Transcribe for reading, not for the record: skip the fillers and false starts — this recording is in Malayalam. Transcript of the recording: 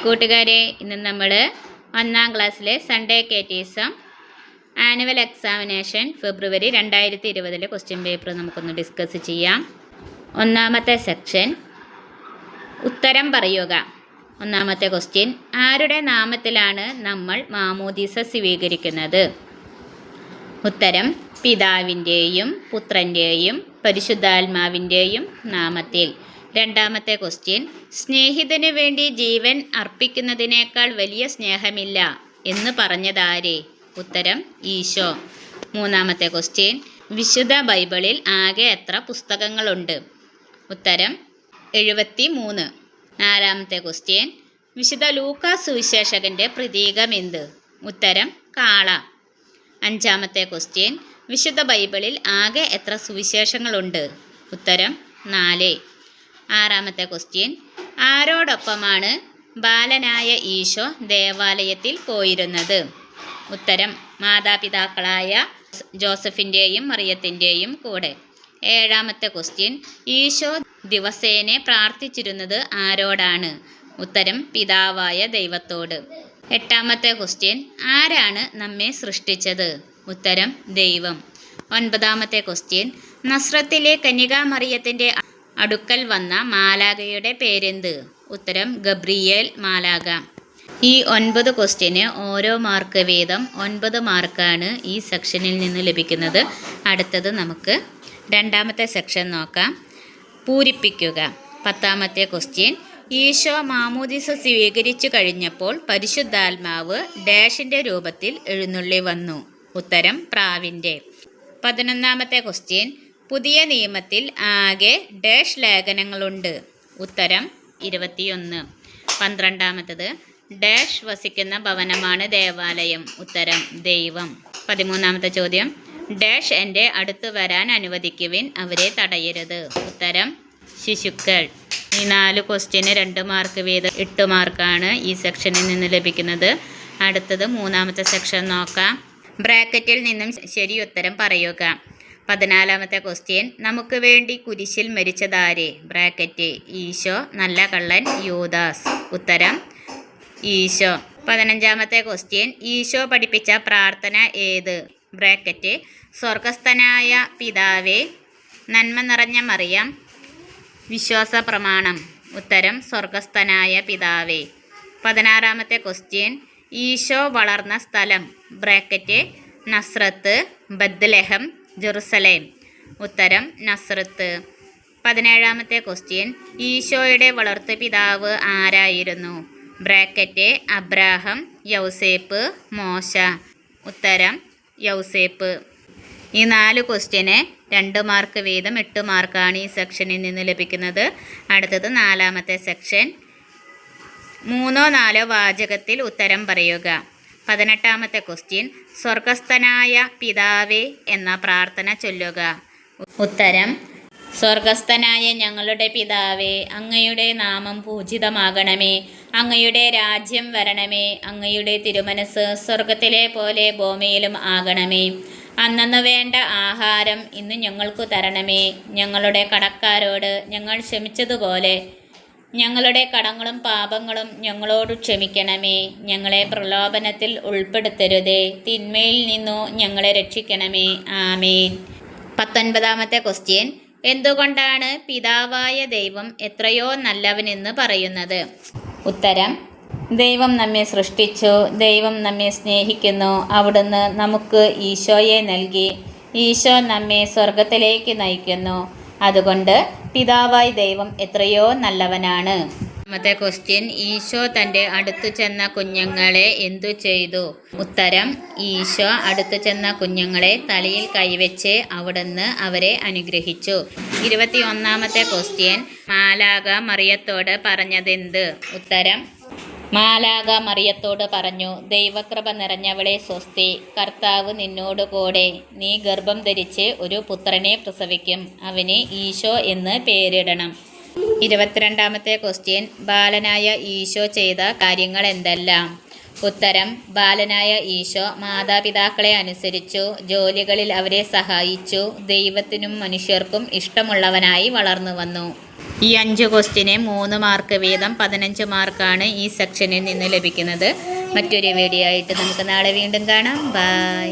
കൂട്ടുകാരെ, ഇന്ന് നമ്മൾ 1ാം ക്ലാസ്സിലെ സൺഡേ കേറ്റീസം ആനുവൽ എക്സാമിനേഷൻ ഫെബ്രുവരി 2020 ക്വസ്റ്റ്യൻ പേപ്പർ നമുക്കൊന്ന് ഡിസ്കസ് ചെയ്യാം. ഒന്നാമത്തെ സെക്ഷൻ ഉത്തരം പറയുക. ഒന്നാമത്തെ ക്വസ്റ്റ്യൻ, ആരുടെ നാമത്തിലാണ് നമ്മൾ മാമോദീസ സ്വീകരിക്കുന്നത്? ഉത്തരം പിതാവിൻ്റെയും പുത്രൻ്റെയും പരിശുദ്ധാത്മാവിൻ്റെയും നാമത്തിൽ. രണ്ടാമത്തെ ക്വസ്റ്റ്യൻ, സ്നേഹിതനു വേണ്ടി ജീവൻ അർപ്പിക്കുന്നതിനേക്കാൾ വലിയ സ്നേഹമില്ല എന്ന് പറഞ്ഞതാരെ? ഉത്തരം ഈശോ. മൂന്നാമത്തെ ക്വസ്റ്റ്യൻ, വിശുദ്ധ ബൈബിളിൽ ആകെ എത്ര പുസ്തകങ്ങളുണ്ട്? ഉത്തരം 73. നാലാമത്തെ ക്വസ്റ്റ്യൻ, വിശുദ്ധ ലൂക്കാ സുവിശേഷകൻ്റെ പ്രതീകം എന്ത്? ഉത്തരം കാള. അഞ്ചാമത്തെ ക്വസ്റ്റ്യൻ, വിശുദ്ധ ബൈബിളിൽ ആകെ എത്ര സുവിശേഷങ്ങളുണ്ട്? ഉത്തരം 4. ആറാമത്തെ ക്വസ്റ്റ്യൻ, ആരോടൊപ്പമാണ് ബാലനായ ഈശോ ദേവാലയത്തിൽ പോയിരുന്നത്? ഉത്തരം മാതാപിതാക്കളായ ജോസഫിൻ്റെയും മറിയത്തിൻ്റെയും കൂടെ. ഏഴാമത്തെ ക്വസ്റ്റ്യൻ, ഈശോ ദിവസേന പ്രാർത്ഥിച്ചിരുന്നത് ആരോടാണ്? ഉത്തരം പിതാവായ ദൈവത്തോട്. എട്ടാമത്തെ ക്വസ്റ്റ്യൻ, ആരാണ് നമ്മെ സൃഷ്ടിച്ചത്? ഉത്തരം ദൈവം. ഒൻപതാമത്തെ ക്വസ്റ്റ്യൻ, നസ്രത്തിലെ കന്യകാമറിയത്തിൻ്റെ അടുക്കൽ വന്ന മാലാഖയുടെ പേരെന്ത്? ഉത്തരം ഗബ്രിയേൽ മാലാഖ. ഈ 9 ക്വസ്റ്റ്യന് ഓരോ മാർക്ക് വീതം 9 മാർക്കാണ് ഈ സെക്ഷനിൽ നിന്ന് ലഭിക്കുന്നത്. അടുത്തത് നമുക്ക് രണ്ടാമത്തെ സെക്ഷൻ നോക്കാം. പൂരിപ്പിക്കുക. 10ാമത്തെ ക്വസ്റ്റ്യൻ, ഈശോ മാമോദീസ സ്വീകരിച്ചു കഴിഞ്ഞപ്പോൾ പരിശുദ്ധാത്മാവ് ഡാഷിൻ്റെ രൂപത്തിൽ എഴുന്നള്ളി വന്നു. ഉത്തരം പ്രാവിൻ്റെ. 11ാമത്തെ ക്വസ്റ്റ്യൻ, പുതിയ നിയമത്തിൽ ആകെ ഡാഷ് ലേഖനങ്ങളുണ്ട്? ഉത്തരം 21. 12ാമത്തത്, ഡാഷ് വസിക്കുന്ന ഭവനമാണ് ദേവാലയം? ഉത്തരം ദൈവം. 13ാമത്തെ ചോദ്യം, ഡാഷ് എൻ്റെ അടുത്ത് വരാൻ അനുവദിക്കുവിൻ, അവരെ തടയരുത്? ഉത്തരം ശിശുക്കൾ. ഈ 4 ക്വസ്റ്റ്യന് 2 മാർക്ക് വീതം 8 മാർക്കാണ് ഈ സെക്ഷനിൽ നിന്ന് ലഭിക്കുന്നത്. അടുത്തത് 3ാമത്തെ സെക്ഷൻ നോക്കാം. ബ്രാക്കറ്റിൽ നിന്നും ശരി ഉത്തരം പറയുക. 14ാമത്തെ ക്വസ്റ്റ്യൻ, നമുക്ക് വേണ്ടി കുരിശിൽ മരിച്ചതാരെ? ബ്രാക്കറ്റ് ഈശോ, നല്ല കള്ളൻ യൂദാസ്. ഉത്തരം ഈശോ. 15ാമത്തെ ക്വസ്റ്റ്യൻ, ഈശോ പഠിപ്പിച്ച പ്രാർത്ഥന ഏത്? ബ്രാക്കറ്റ് സ്വർഗസ്ഥനായ പിതാവേ, നന്മ നിറഞ്ഞ മറിയം, വിശ്വാസ പ്രമാണം. ഉത്തരം സ്വർഗസ്ഥനായ പിതാവേ. 16ാമത്തെ ക്വസ്റ്റ്യൻ, ഈശോ വളർന്ന സ്ഥലം? Bracket Nazareth, Bethlehem, Jerusalem. ഉത്തരം നസ്രത്ത്. 17ാമത്തെ ക്വസ്റ്റ്യൻ, ഈശോയുടെ വളർത്തു പിതാവ് ആരായിരുന്നു? ബ്രാക്കറ്റ് അബ്രാഹം, യൗസേപ്പ്, മോശ. ഉത്തരം യൗസേപ്പ്. ഈ 4 ക്വസ്റ്റ്യന് 2 മാർക്ക് വീതം 8 മാർക്കാണ് ഈ സെക്ഷനിൽ നിന്ന് ലഭിക്കുന്നത്. അടുത്തത് 4ാമത്തെ സെക്ഷൻ, 3ഓ 4ഓ വാചകത്തിൽ ഉത്തരം പറയുക. 18ാമത്തെ ക്വസ്റ്റ്യൻ, സ്വർഗസ്ഥനായ പിതാവേ എന്ന പ്രാർത്ഥന ചൊല്ലുക. ഉത്തരം സ്വർഗസ്ഥനായ ഞങ്ങളുടെ പിതാവേ, അങ്ങയുടെ നാമം പൂജിതമാകണമേ, അങ്ങയുടെ രാജ്യം വരണമേ, അങ്ങയുടെ തിരുമനസ് സ്വർഗത്തിലെ പോലെ ഭൂമിയിലും ആകണമേ. അന്നന്ന് വേണ്ട ആഹാരം ഇന്ന് ഞങ്ങൾക്കു തരണമേ, ഞങ്ങളുടെ കടക്കാരോട് ഞങ്ങൾ ക്ഷമിച്ചതുപോലെ ഞങ്ങളുടെ കടങ്ങളും പാപങ്ങളും ഞങ്ങളോട് ക്ഷമിക്കണമേ, ഞങ്ങളെ പ്രലോഭനത്തിൽ ഉൾപ്പെടുത്തരുതേ, തിന്മയിൽ നിന്നു ഞങ്ങളെ രക്ഷിക്കണമേ. ആമേൻ. 19ാമത്തെ ക്വസ്റ്റ്യൻ, എന്തുകൊണ്ടാണ് പിതാവായ ദൈവം എത്രയോ നല്ലവനെന്ന് പറയുന്നത്? ഉത്തരം ദൈവം നമ്മെ സൃഷ്ടിച്ചു, ദൈവം നമ്മെ സ്നേഹിക്കുന്നു, അവിടുന്ന് നമുക്ക് ഈശോയെ നൽകി, ഈശോ നമ്മെ സ്വർഗത്തിലേക്ക് നയിക്കുന്നു, അതുകൊണ്ട് പിതാവായി ദൈവം എത്രയോ നല്ലവനാണ്. രണ്ടാമത്തെ ക്വസ്റ്റ്യൻ, ഈശോ തൻ്റെ അടുത്തു ചെന്ന കുഞ്ഞുങ്ങളെ എന്തു ചെയ്തു? ഉത്തരം ഈശോ അടുത്തു ചെന്ന കുഞ്ഞുങ്ങളെ തലയിൽ കൈവച്ച് അവിടുന്ന് അവരെ അനുഗ്രഹിച്ചു. 21ാമത്തെ ക്വസ്റ്റ്യൻ, മാലാഖ മറിയത്തോട് പറഞ്ഞതെന്ത്? ഉത്തരം മാലാഖ മറിയത്തോട് പറഞ്ഞു, ദൈവകൃപ നിറഞ്ഞവളെ സ്വസ്തി, കർത്താവ് നിന്നോട് കൂടെ, നീ ഗർഭം ധരിച്ച് ഒരു പുത്രനെ പ്രസവിക്കും, അവന് ഈശോ എന്ന് പേരിടണം. 22ാമത്തെ ക്വസ്റ്റ്യൻ, ബാലനായ ഈശോ ചെയ്ത കാര്യങ്ങൾ എന്തെല്ലാം? ഉത്തരം ബാലനായ ഈശോ മാതാപിതാക്കളെ അനുസരിച്ചു, ജോലികളിൽ അവരെ സഹായിച്ചു, ദൈവത്തിനും മനുഷ്യർക്കും ഇഷ്ടമുള്ളവനായി വളർന്നു വന്നു. ഈ 5 ക്വസ്റ്റിന് 3 മാർക്ക് വീതം 15 മാർക്കാണ് ഈ സെക്ഷനിൽ നിന്ന് ലഭിക്കുന്നത്. മറ്റൊരു വീഡിയോ ആയിട്ട് നമുക്ക് നാളെ വീണ്ടും കാണാം. ബൈ.